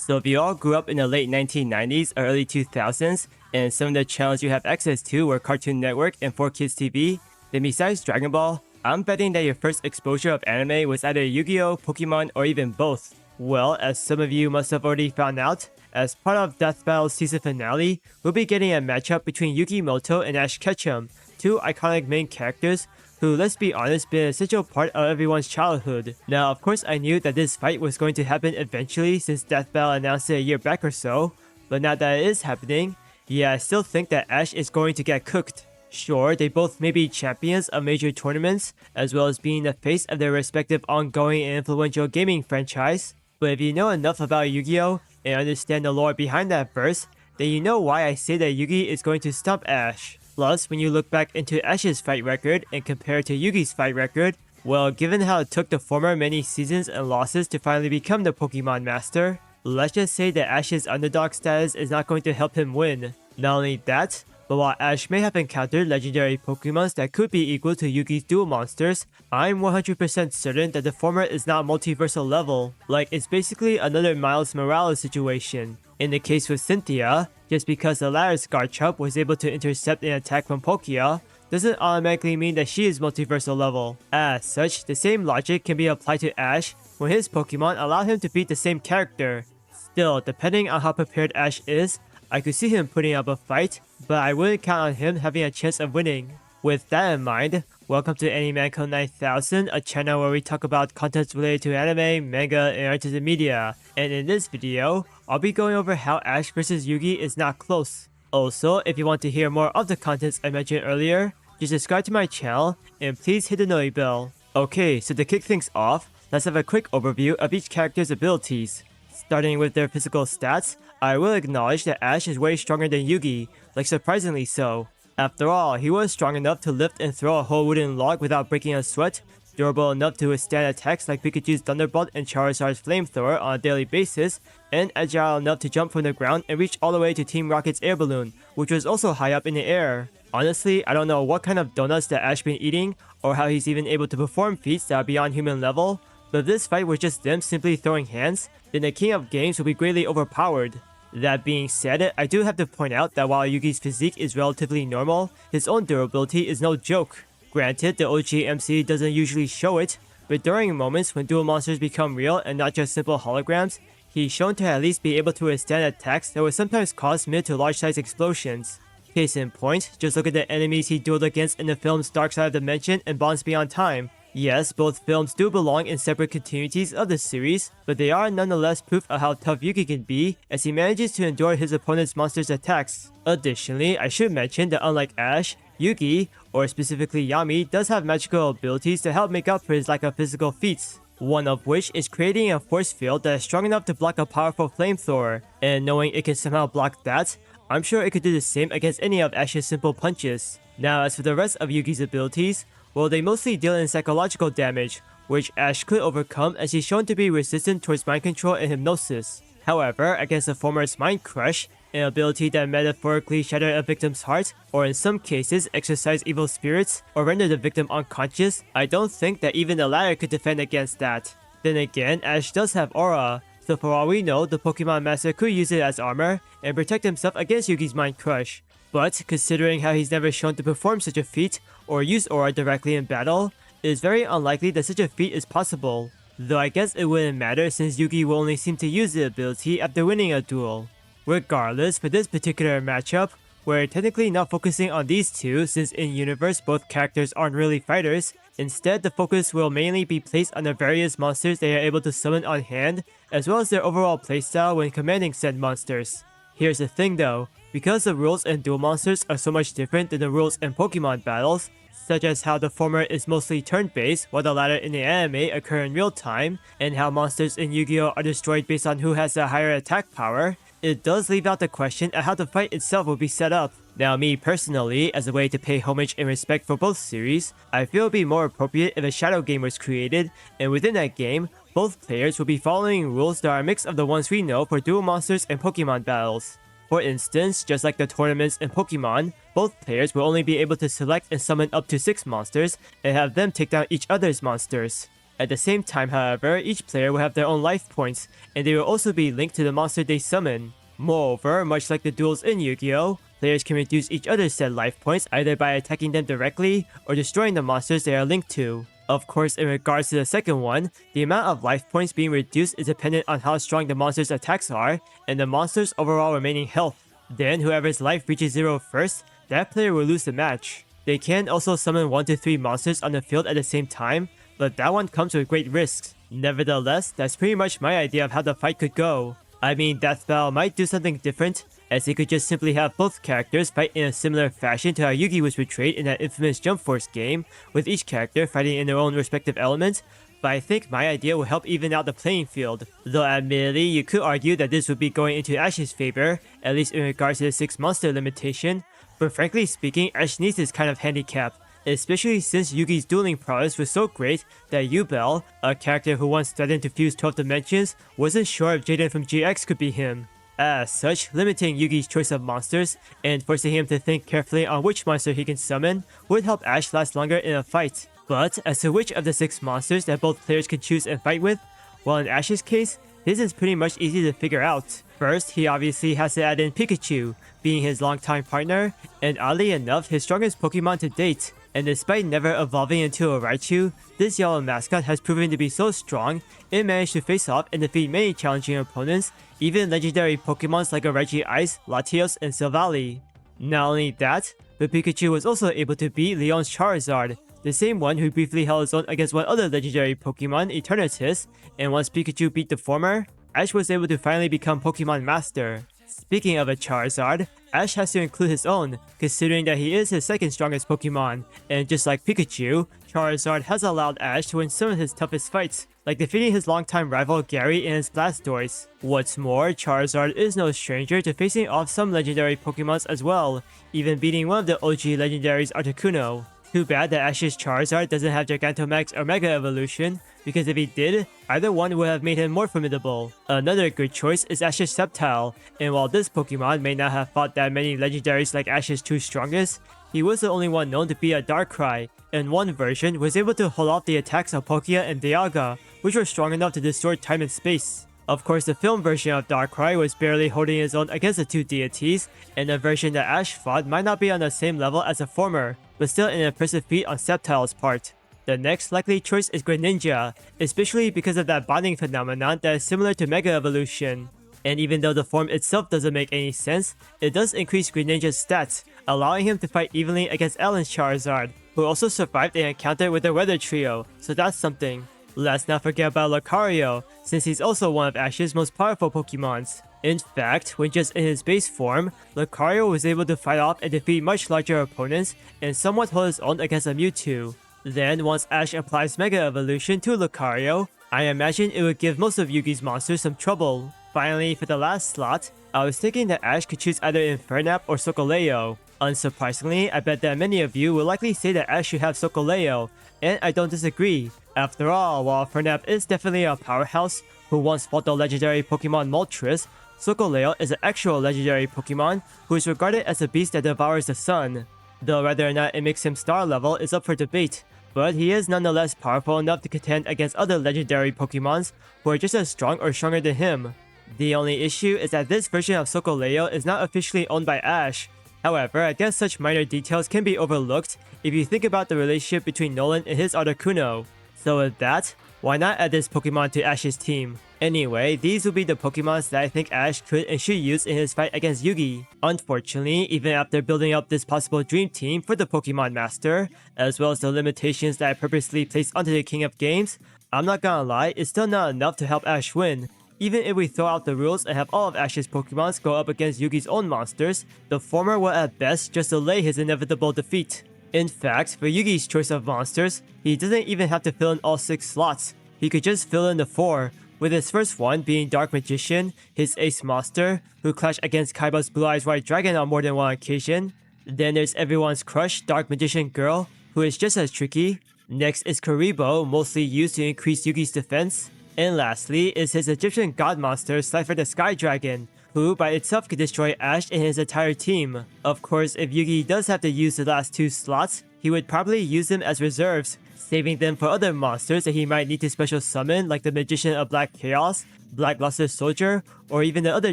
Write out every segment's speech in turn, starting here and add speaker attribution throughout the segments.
Speaker 1: So if you all grew up in the late 1990s or early 2000s, and some of the channels you have access to were Cartoon Network and 4Kids TV, then besides Dragon Ball, I'm betting that your first exposure of anime was either Yu-Gi-Oh!, Pokemon, or even both. Well, as some of you must have already found out, as part of Death Battle's season finale, we'll be getting a matchup between Yugi Muto and Ash Ketchum, two iconic main characters who, let's be honest, been an essential part of everyone's childhood. Now, of course, I knew that this fight was going to happen eventually since Death Battle announced it a year back or so, but now that it is happening, yeah, I still think that Ash is going to get cooked. Sure, they both may be champions of major tournaments, as well as being the face of their respective ongoing and influential gaming franchise, but if you know enough about Yu-Gi-Oh! And understand the lore behind that verse, then you know why I say that Yugi is going to stump Ash. Plus, when you look back into Ash's fight record and compare it to Yugi's fight record, well, given how it took the former many seasons and losses to finally become the Pokemon Master, let's just say that Ash's underdog status is not going to help him win. Not only that, but while Ash may have encountered legendary Pokemons that could be equal to Yugi's dual monsters, I'm 100% certain that the former is not multiversal level. Like, it's basically another Miles Morales situation. In the case with Cynthia, just because the latter's Garchomp was able to intercept an attack from Palkia, doesn't automatically mean that she is multiversal level. As such, the same logic can be applied to Ash when his Pokemon allow him to beat the same character. Still, depending on how prepared Ash is, I could see him putting up a fight, but I wouldn't count on him having a chance of winning. With that in mind, welcome to AnimeCo 9000, a channel where we talk about contents related to anime, manga, and artistic media. And in this video, I'll be going over how Ash vs Yugi is not close. Also, if you want to hear more of the contents I mentioned earlier, just subscribe to my channel, and please hit the notify bell. Okay, so to kick things off, let's have a quick overview of each character's abilities. Starting with their physical stats, I will acknowledge that Ash is way stronger than Yugi, like surprisingly so. After all, he was strong enough to lift and throw a whole wooden log without breaking a sweat, durable enough to withstand attacks like Pikachu's Thunderbolt and Charizard's Flamethrower on a daily basis, and agile enough to jump from the ground and reach all the way to Team Rocket's air balloon, which was also high up in the air. Honestly, I don't know what kind of donuts that Ash been eating, or how he's even able to perform feats that are beyond human level, but if this fight was just them simply throwing hands, then the king of games would be greatly overpowered. That being said, I do have to point out that while Yugi's physique is relatively normal, his own durability is no joke. Granted, the OG MC doesn't usually show it, but during moments when dual monsters become real and not just simple holograms, he's shown to at least be able to withstand attacks that would sometimes cause mid to large size explosions. Case in point, just look at the enemies he dueled against in the films Dark Side of the Dimension and Bonds Beyond Time. Yes, both films do belong in separate continuities of the series, but they are nonetheless proof of how tough Yugi can be as he manages to endure his opponent's monster's attacks. Additionally, I should mention that unlike Ash, Yugi, or specifically Yami, does have magical abilities to help make up for his lack of physical feats. One of which is creating a force field that is strong enough to block a powerful flamethrower, and knowing it can somehow block that, I'm sure it could do the same against any of Ash's simple punches. Now, as for the rest of Yugi's abilities, well, they mostly deal in psychological damage, which Ash could overcome as he's shown to be resistant towards mind control and hypnosis. However, against the former's Mind Crush, an ability that metaphorically shattered a victim's heart, or in some cases exorcise evil spirits, or render the victim unconscious, I don't think that even the latter could defend against that. Then again, Ash does have aura, so for all we know, the Pokemon Master could use it as armor and protect himself against Yugi's Mind Crush. But considering how he's never shown to perform such a feat, or use aura directly in battle, it is very unlikely that such a feat is possible. Though I guess it wouldn't matter since Yugi will only seem to use the ability after winning a duel. Regardless, for this particular matchup, we're technically not focusing on these two since in universe both characters aren't really fighters. Instead, the focus will mainly be placed on the various monsters they are able to summon on hand, as well as their overall playstyle when commanding said monsters. Here's the thing though, because the rules in duel monsters are so much different than the rules in Pokemon battles, such as how the former is mostly turn-based while the latter in the anime occur in real time, and how monsters in Yu-Gi-Oh! Are destroyed based on who has the higher attack power, it does leave out the question of how the fight itself will be set up. Now me personally, as a way to pay homage and respect for both series, I feel it would be more appropriate if a shadow game was created, and within that game, both players will be following rules that are a mix of the ones we know for duel monsters and Pokemon battles. For instance, just like the tournaments in Pokemon, both players will only be able to select and summon up to 6 monsters and have them take down each other's monsters. At the same time, however, each player will have their own life points, and they will also be linked to the monster they summon. Moreover, much like the duels in Yu-Gi-Oh!, players can reduce each other's said life points either by attacking them directly or destroying the monsters they are linked to. Of course, in regards to the second one, the amount of life points being reduced is dependent on how strong the monster's attacks are and the monster's overall remaining health. Then, whoever's life reaches 0 first, that player will lose the match. They can also summon 1 to 3 monsters on the field at the same time, but that one comes with great risks. Nevertheless, that's pretty much my idea of how the fight could go. I mean, Death Battle might do something different, as he could just simply have both characters fight in a similar fashion to how Yugi was portrayed in that infamous Jump Force game, with each character fighting in their own respective element, but I think my idea will help even out the playing field. Though admittedly, you could argue that this would be going into Ash's favor, at least in regards to the 6 monster limitation, but frankly speaking, Ash needs this kind of handicap, especially since Yugi's dueling prowess was so great that Yubel, a character who once threatened to fuse 12 dimensions, wasn't sure if Jaden from GX could be him. As such, limiting Yugi's choice of monsters and forcing him to think carefully on which monster he can summon would help Ash last longer in a fight. But as to which of the 6 monsters that both players can choose and fight with, well, in Ash's case, this is pretty much easy to figure out. First, he obviously has to add in Pikachu, being his longtime partner, and oddly enough, his strongest Pokemon to date. And despite never evolving into a Raichu, this yellow mascot has proven to be so strong, it managed to face off and defeat many challenging opponents, even legendary Pokemons like a Regice, Latios, and Silvally. Not only that, but Pikachu was also able to beat Leon's Charizard, the same one who briefly held his own against one other legendary Pokemon, Eternatus, and once Pikachu beat the former, Ash was able to finally become Pokemon Master. Speaking of a Charizard, Ash has to include his own, considering that he is his second strongest Pokemon, and just like Pikachu, Charizard has allowed Ash to win some of his toughest fights, like defeating his longtime rival Gary in his Blastoise. What's more, Charizard is no stranger to facing off some legendary Pokemons as well, even beating one of the OG legendaries, Articuno. Too bad that Ash's Charizard doesn't have Gigantamax or Mega Evolution, because if he did, either one would have made him more formidable. Another good choice is Ash's Sceptile, and while this Pokemon may not have fought that many legendaries like Ash's 2 strongest, he was the only one known to be a Darkrai, and one version was able to hold off the attacks of Palkia and Dialga, which were strong enough to distort time and space. Of course, the film version of Darkrai was barely holding his own against the 2 deities, and the version that Ash fought might not be on the same level as the former, but still an impressive feat on Sceptile's part. The next likely choice is Greninja, especially because of that bonding phenomenon that is similar to Mega Evolution. And even though the form itself doesn't make any sense, it does increase Greninja's stats, allowing him to fight evenly against Ellen's Charizard, who also survived an encounter with the Weather Trio, so that's something. Let's not forget about Lucario, since he's also one of Ash's most powerful Pokemons. In fact, when just in his base form, Lucario was able to fight off and defeat much larger opponents and somewhat hold his own against a Mewtwo. Then, once Ash applies Mega Evolution to Lucario, I imagine it would give most of Yugi's monsters some trouble. Finally, for the last slot, I was thinking that Ash could choose either Infernape or Solgaleo. Unsurprisingly, I bet that many of you will likely say that Ash should have Solgaleo, and I don't disagree. After all, while Infernape is definitely a powerhouse who once fought the legendary Pokemon Moltres, Solgaleo is an actual legendary Pokemon who is regarded as a beast that devours the sun. Though whether or not it makes him star level is up for debate, but he is nonetheless powerful enough to contend against other legendary Pokemons who are just as strong or stronger than him. The only issue is that this version of Solgaleo is not officially owned by Ash. However, I guess such minor details can be overlooked if you think about the relationship between Nolan and his Articuno. So with that, why not add this Pokemon to Ash's team? Anyway, these will be the Pokemons that I think Ash could and should use in his fight against Yugi. Unfortunately, even after building up this possible dream team for the Pokemon Master, as well as the limitations that I purposely placed onto the King of Games, I'm not gonna lie, it's still not enough to help Ash win. Even if we throw out the rules and have all of Ash's Pokemons go up against Yugi's own monsters, the former will at best just delay his inevitable defeat. In fact, for Yugi's choice of monsters, he doesn't even have to fill in all 6 slots. He could just fill in the 4, with his first one being Dark Magician, his ace monster, who clashed against Kaiba's Blue Eyes White Dragon on more than one occasion. Then there's everyone's crush, Dark Magician Girl, who is just as tricky. Next is Karibo, mostly used to increase Yugi's defense. And lastly is his Egyptian god monster, Cypher the Sky Dragon, who by itself could destroy Ash and his entire team. Of course, if Yugi does have to use the last 2 slots, he would probably use them as reserves, saving them for other monsters that he might need to special summon, like the Magician of Black Chaos, Blackluster Soldier, or even the other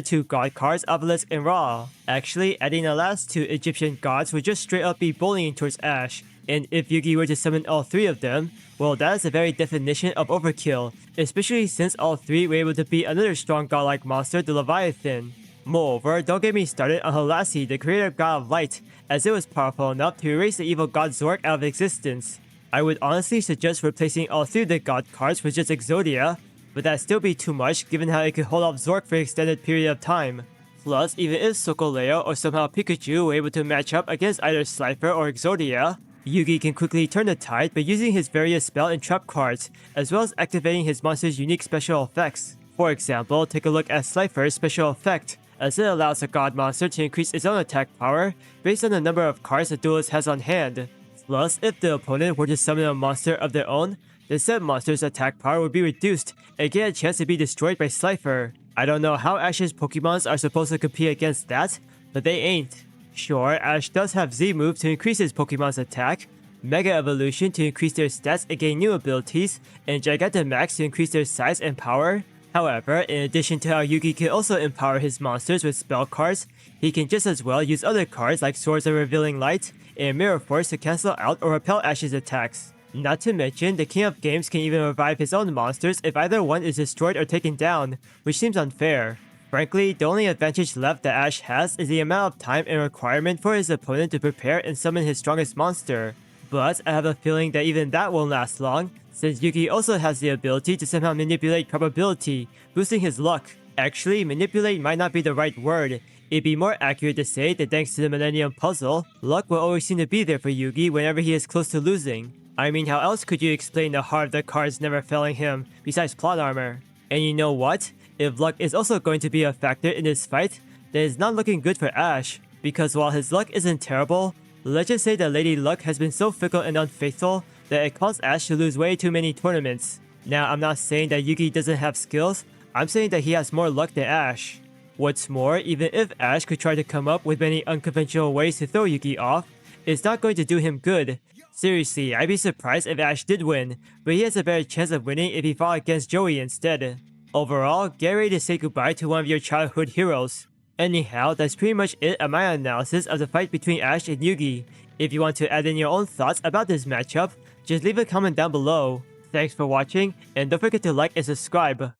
Speaker 1: 2 god cards, Obelisk and Ra. Actually, adding the last 2 Egyptian gods would just straight up be bullying towards Ash, and if Yugi were to summon all 3 of them, well, that is the very definition of overkill, especially since all 3 were able to beat another strong godlike monster, the Leviathan. Moreover, don't get me started on Halasi, the creator god of light, as it was powerful enough to erase the evil god Zork out of existence. I would honestly suggest replacing all 3 of the god cards with just Exodia, but that'd still be too much given how it could hold off Zork for an extended period of time. Plus, even if Sokoleo or somehow Pikachu were able to match up against either Slifer or Exodia, Yugi can quickly turn the tide by using his various spell and trap cards, as well as activating his monster's unique special effects. For example, take a look at Slifer's special effect, as it allows a god monster to increase its own attack power based on the number of cards the duelist has on hand. Plus, if the opponent were to summon a monster of their own, the said monster's attack power would be reduced and get a chance to be destroyed by Slifer. I don't know how Ash's Pokemons are supposed to compete against that, but they ain't. Sure, Ash does have Z-Move to increase his Pokemon's attack, Mega Evolution to increase their stats and gain new abilities, and Gigantamax to increase their size and power. However, in addition to how Yugi can also empower his monsters with spell cards, he can just as well use other cards like Swords of Revealing Light and Mirror Force to cancel out or repel Ash's attacks. Not to mention, the King of Games can even revive his own monsters if either one is destroyed or taken down, which seems unfair. Frankly, the only advantage left that Ash has is the amount of time and requirement for his opponent to prepare and summon his strongest monster. But I have a feeling that even that won't last long, since Yugi also has the ability to somehow manipulate probability, boosting his luck. Actually, manipulate might not be the right word. It'd be more accurate to say that thanks to the Millennium Puzzle, luck will always seem to be there for Yugi whenever he is close to losing. I mean, how else could you explain the heart of the cards never failing him, besides plot armor? And you know what? If luck is also going to be a factor in this fight, then it's not looking good for Ash, because while his luck isn't terrible, let's just say that Lady Luck has been so fickle and unfaithful that it caused Ash to lose way too many tournaments. Now, I'm not saying that Yugi doesn't have skills, I'm saying that he has more luck than Ash. What's more, even if Ash could try to come up with many unconventional ways to throw Yugi off, it's not going to do him good. Seriously, I'd be surprised if Ash did win, but he has a better chance of winning if he fought against Joey instead. Overall, get ready to say goodbye to one of your childhood heroes. Anyhow, that's pretty much it on my analysis of the fight between Ash and Yugi. If you want to add in your own thoughts about this matchup, just leave a comment down below. Thanks for watching, and don't forget to like and subscribe.